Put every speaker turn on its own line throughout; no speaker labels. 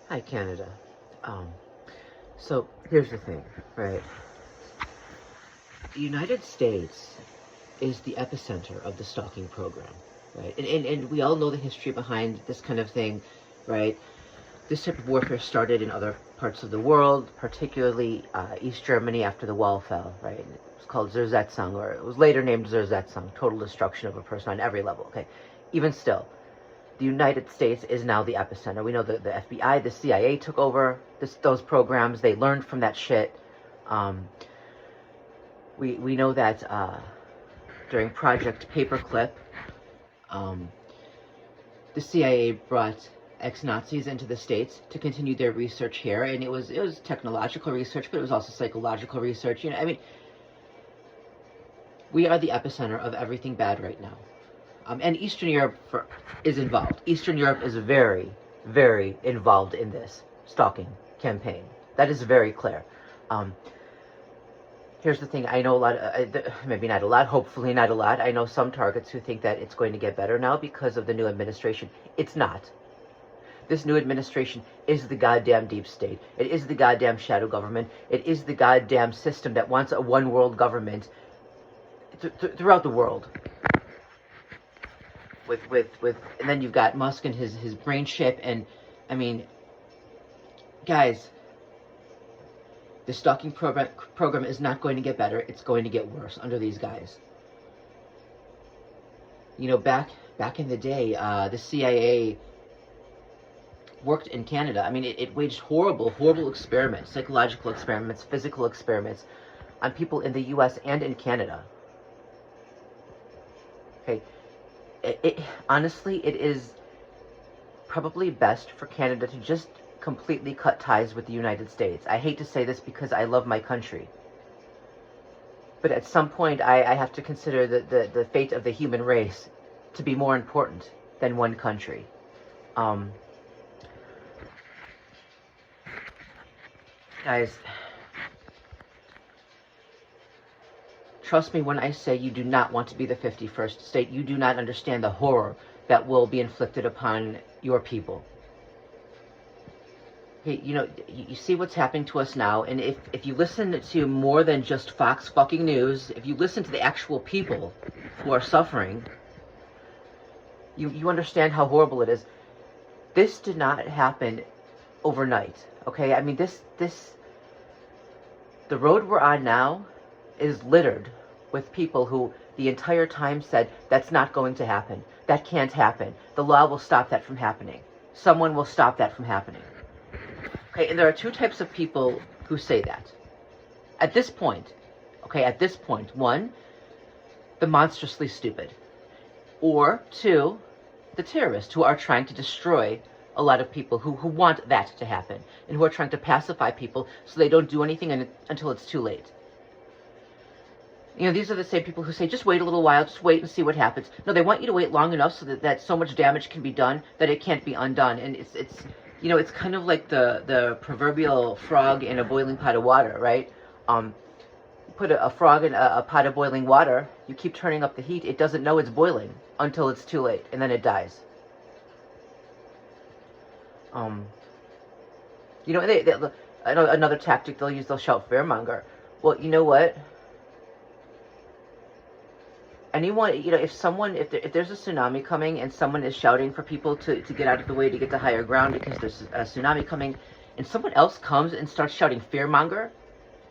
Hi, Canada. Um, so here's the thing, right? The United States is the epicenter of the stalking program, right? And we all know the history behind this kind of thing, right? This type of warfare started in other parts of the world, particularly East Germany after the wall fell, right? It was called Zersetzung, or it was later named Zersetzung, total destruction of a person on every level, okay? Even still, the United States is now the epicenter. We know that the FBI, the CIA took over those programs. They learned from that shit. Um, we know that during Project Paperclip, um, the CIA brought ex-Nazis into the States to continue their research here, and it was technological research, but it was also psychological research. You know, I mean, we are the epicenter of everything bad right now. And Eastern Europe is involved. Eastern Europe is very, very involved in this stalking campaign. That is very clear. Here's the thing. I know a lot, maybe not a lot, hopefully not a lot. I know some targets who think that it's going to get better now because of the new administration. It's not. This new administration is the goddamn deep state. It is the goddamn shadow government. It is the goddamn system that wants a one world government throughout the world. And then you've got Musk and his brain chip, and I mean, guys, the stalking program is not going to get better. It's going to get worse under these guys. You know, back in the day, the CIA worked in Canada. I mean, it waged horrible experiments, psychological experiments, physical experiments on people in the U.S. and in Canada. Okay. Honestly, it is probably best for Canada to just completely cut ties with the United States. I hate to say this because I love my country. But at some point, I have to consider the fate of the human race to be more important than one country. Guys, trust me when I say you do not want to be the 51st state. You do not understand the horror that will be inflicted upon your people. Hey, you know, you see what's happening to us now, and if you listen to more than just Fox fucking News, if you listen to the actual people who are suffering, you understand how horrible it is. This did not happen overnight, okay? I mean, the road we're on now is littered with people who the entire time said, that's not going to happen. That can't happen. The law will stop that from happening. Someone will stop that from happening. Okay, and there are two types of people who say that. At this point, one, the monstrously stupid. Or two, the terrorists who are trying to destroy a lot of people who want that to happen, and who are trying to pacify people so they don't do anything until it's too late. You know, these are the same people who say, just wait a little while, just wait and see what happens. No, they want you to wait long enough so that so much damage can be done that it can't be undone. And it's you know, it's kind of like the proverbial frog in a boiling pot of water, right? Put a frog in a pot of boiling water, you keep turning up the heat, it doesn't know it's boiling until it's too late, and then it dies. You know, I know another tactic they'll use, they'll shout fearmonger. Well, you know what? Anyone, you know, if there's a tsunami coming and someone is shouting for people to get out of the way to get to higher ground because there's a tsunami coming, and someone else comes and starts shouting fearmonger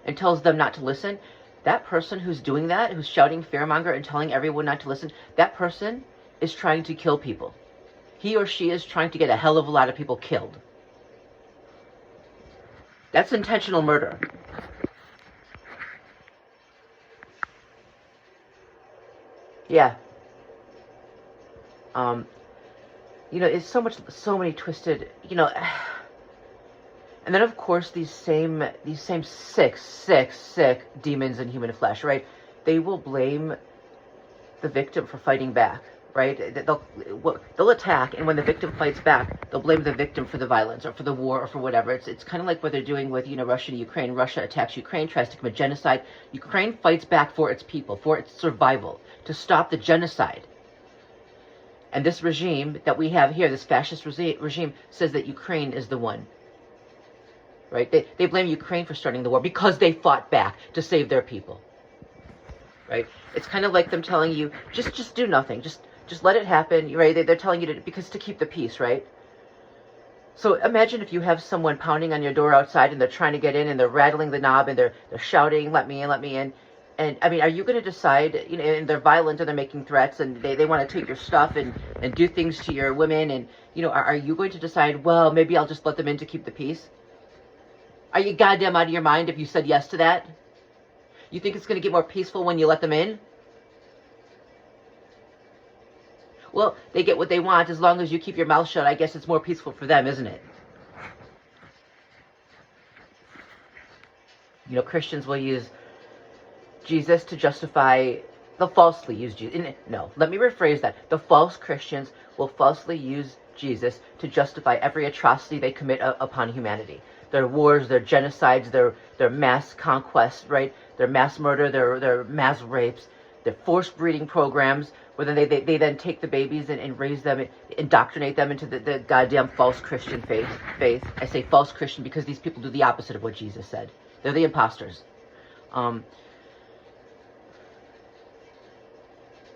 and tells them not to listen, that person who's doing that, who's shouting fearmonger and telling everyone not to listen, that person is trying to kill people. He or she is trying to get a hell of a lot of people killed. That's intentional murder. Yeah. You know, it's so many twisted, you know, and then of course these same sick demons in human flesh, right? They will blame the victim for fighting back, right? They'll attack, and when the victim fights back, they'll blame the victim for the violence or for the war or for whatever. It's kind of like what they're doing with, you know, Russia and Ukraine. Russia attacks Ukraine, tries to commit genocide. Ukraine fights back for its people, for its survival, to stop the genocide. And this regime that we have here, this fascist regime, says that Ukraine is the one right? They blame Ukraine for starting the war because they fought back to save their people, right? It's kind of like them telling you, just do nothing, just let it happen, right? They're telling you to keep the peace, right? So imagine if you have someone pounding on your door outside and they're trying to get in and they're rattling the knob and they're shouting, let me in, let me in. And I mean, are you going to decide, you know, and they're violent and they're making threats and they want to take your stuff and do things to your women and, you know, are you going to decide, well, maybe I'll just let them in to keep the peace? Are you goddamn out of your mind if you said yes to that? You think it's going to get more peaceful when you let them in? Well, they get what they want as long as you keep your mouth shut. I guess it's more peaceful for them, isn't it? You know, Christians will use Jesus to justify, they'll falsely use Jesus. No, let me rephrase that. The false Christians will falsely use Jesus to justify every atrocity they commit upon humanity. Their wars, their genocides, their mass conquests, right? Their mass murder, their mass rapes, their forced breeding programs, where then they then take the babies and raise them, indoctrinate them into the goddamn false Christian faith. I say false Christian because these people do the opposite of what Jesus said. They're the imposters.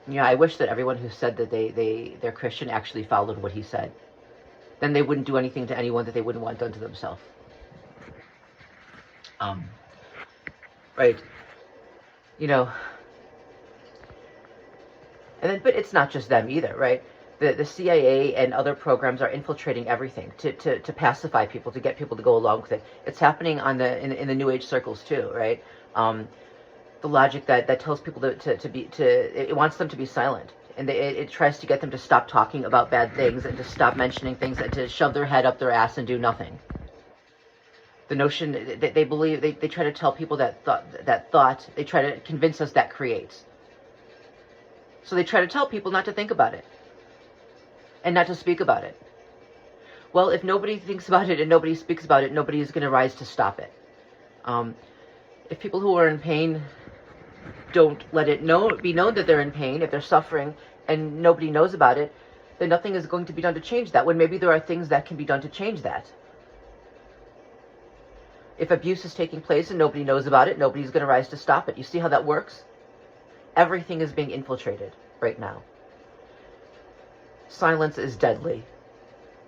Yeah, I wish that everyone who said that they're Christian actually followed what he said. Then they wouldn't do anything to anyone that they wouldn't want done to themselves. Right. You know, and then, but it's not just them either, right? The CIA and other programs are infiltrating everything to pacify people, to get people to go along with it. It's happening in the New Age circles too, right? The logic that tells people it wants them to be silent, and it tries to get them to stop talking about bad things and to stop mentioning things and to shove their head up their ass and do nothing. The notion that they believe, they try to tell people that thought, they try to convince us that creates. So they try to tell people not to think about it and not to speak about it. Well, if nobody thinks about it and nobody speaks about it, nobody is going to rise to stop it. If people who are in pain don't let it be known that they're in pain, if they're suffering and nobody knows about it, then nothing is going to be done to change that, when maybe there are things that can be done to change that. If abuse is taking place and nobody knows about it, nobody's going to rise to stop it. You see how that works? Everything is being infiltrated right now. Silence is deadly.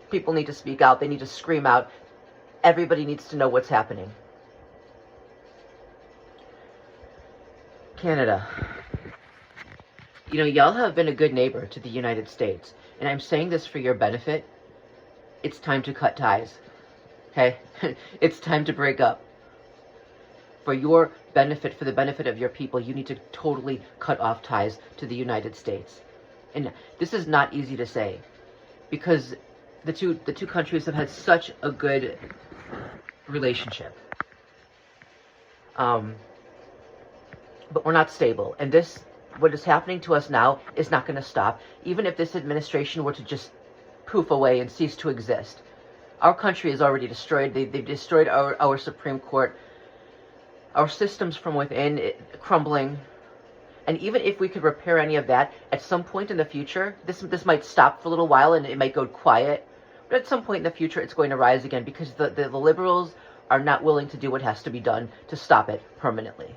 People need to speak out. They need to scream out. Everybody needs to know what's happening. Canada. You know, y'all have been a good neighbor to the United States. And I'm saying this for your benefit. It's time to cut ties. Okay? It's time to break up. For your benefit, for the benefit of your people, you need to totally cut off ties to the United States. And this is not easy to say, because the two countries have had such a good relationship. But we're not stable. And what is happening to us now is not going to stop. Even if this administration were to just poof away and cease to exist. Our country is already destroyed. They've destroyed our Supreme Court. Our systems from within crumbling. And even if we could repair any of that, at some point in the future, this might stop for a little while and it might go quiet. But at some point in the future, it's going to rise again, because the liberals are not willing to do what has to be done to stop it permanently.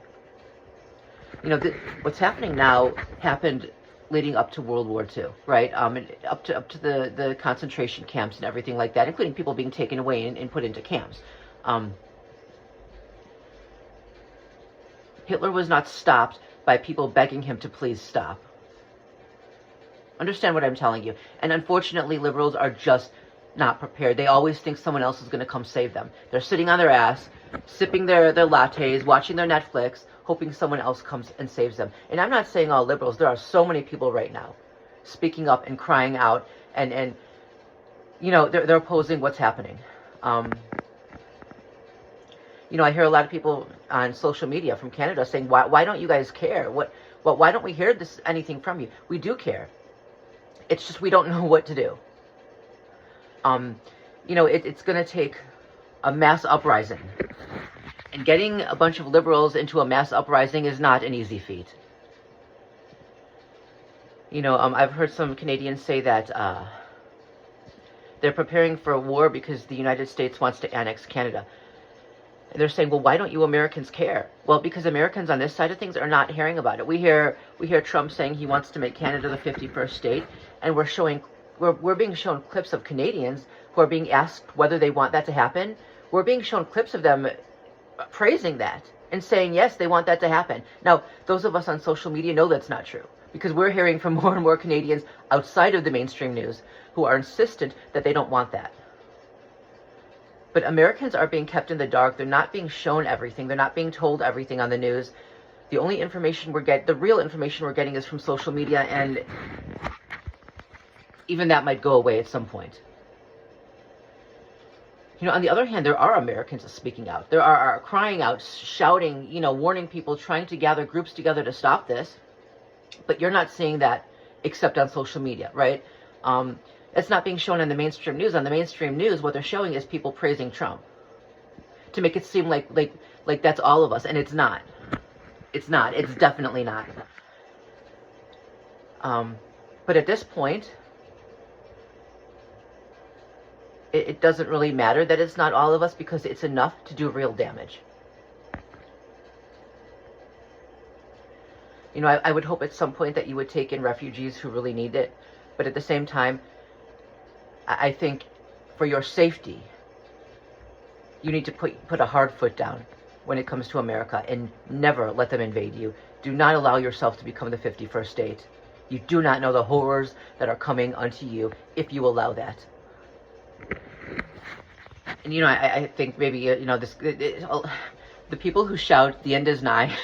You know, what's happening now happened leading up to World War II, right? And up to the concentration camps and everything like that, including people being taken away and put into camps. Hitler was not stopped by people begging him to please stop. Understand what I'm telling you. And unfortunately, liberals are just not prepared. They always think someone else is going to come save them. They're sitting on their ass, sipping their lattes, watching their Netflix, hoping someone else comes and saves them. And I'm not saying all liberals. There are so many people right now speaking up and crying out, and you know, they're opposing what's happening. You know, I hear a lot of people on social media from Canada saying, why don't you guys care? Why don't we hear anything from you? We do care. It's just we don't know what to do. You know, it's going to take a mass uprising. And getting a bunch of liberals into a mass uprising is not an easy feat. You know, I've heard some Canadians say that they're preparing for a war because the United States wants to annex Canada. And they're saying, well, why don't you Americans care? Well, because Americans on this side of things are not hearing about it. We hear Trump saying he wants to make Canada the 51st state, and we're being shown clips of Canadians who are being asked whether they want that to happen. We're being shown clips of them praising that and saying, yes, they want that to happen. Now, those of us on social media know that's not true, because we're hearing from more and more Canadians outside of the mainstream news who are insistent that they don't want that. But Americans are being kept in the dark. They're not being shown everything. They're not being told everything on the news. The only information the real information we're getting is from social media, and even that might go away at some point. You know, on the other hand, there are Americans speaking out. There are crying out, shouting, you know, warning people, trying to gather groups together to stop this. But you're not seeing that except on social media, right? It's not being shown on the mainstream news. On the mainstream news, what they're showing is people praising Trump to make it seem like that's all of us, and it's not. It's not. It's definitely not. But at this point, it doesn't really matter that it's not all of us, because it's enough to do real damage. You know, I would hope at some point that you would take in refugees who really need it. But at the same time, I think for your safety, you need to put a hard foot down when it comes to America, and never let them invade you. Do not allow yourself to become the 51st state. You do not know the horrors that are coming unto you if you allow that. And, you know, I think maybe, you know, the people who shout, the end is nigh,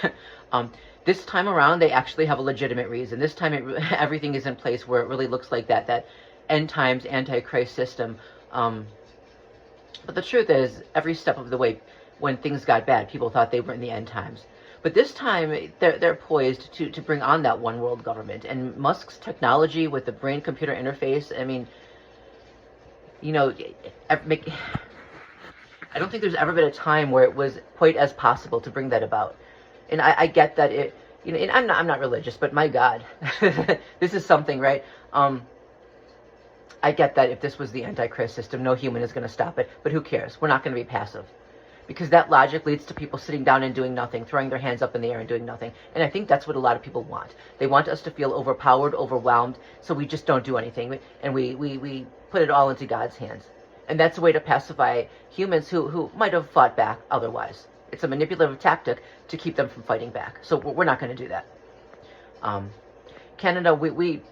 this time around, they actually have a legitimate reason. This time, everything is in place where it really looks like that end times antichrist system. But the truth is, every step of the way, when things got bad, people thought they were in the end times. But this time, they're poised to bring on that one world government. And Musk's technology with the brain-computer interface, I mean, you know, I don't think there's ever been a time where it was quite as possible to bring that about. And I get that it, you know, and I'm not religious, but my God, this is something, right? I get that if this was the Antichrist system, no human is going to stop it. But who cares? We're not going to be passive. Because that logic leads to people sitting down and doing nothing, throwing their hands up in the air and doing nothing. And I think that's what a lot of people want. They want us to feel overpowered, overwhelmed, so we just don't do anything. And we put it all into God's hands. And that's a way to pacify humans who might have fought back otherwise. It's a manipulative tactic to keep them from fighting back. So we're not going to do that. Canada, we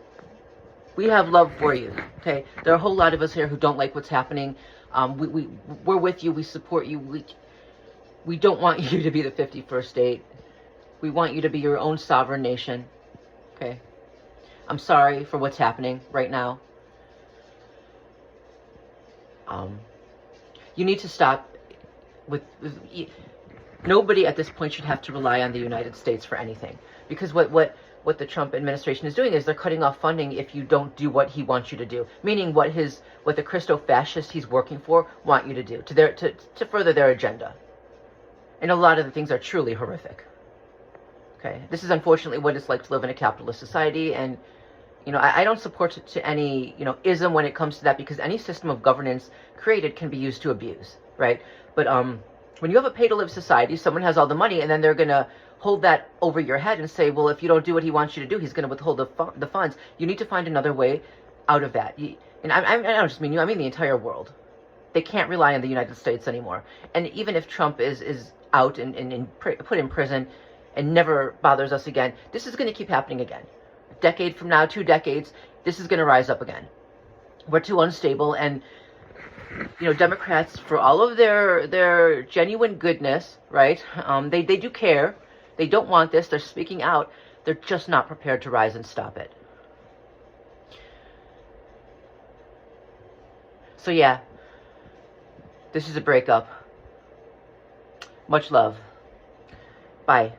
have love for you, okay? There are a whole lot of us here who don't like what's happening. We're with you. We support you. We don't want you to be the 51st state. We want you to be your own sovereign nation, okay? I'm sorry for what's happening right now. You need to stop with nobody at this point should have to rely on the United States for anything, because what the Trump administration is doing is they're cutting off funding if you don't do what he wants you to do, meaning what the Christo-fascists he's working for want you to do to further their agenda. And a lot of the things are truly horrific. Okay, this is unfortunately what it's like to live in a capitalist society, and you know, I don't support it to any, you know, ism when it comes to that, because any system of governance created can be used to abuse, right? But when you have a pay-to-live society, someone has all the money, and then they're going to hold that over your head and say, well, if you don't do what he wants you to do, he's going to withhold the funds. You need to find another way out of that. And I don't just mean you, I mean the entire world. They can't rely on the United States anymore. And even if Trump is out and put in prison and never bothers us again, this is going to keep happening again. A decade from now, 2 decades, this is going to rise up again. We're too unstable, and you know, Democrats, for all of their genuine goodness, right? They do care. They don't want this. They're speaking out. They're just not prepared to rise and stop it. So yeah, this is a breakup. Much love. Bye.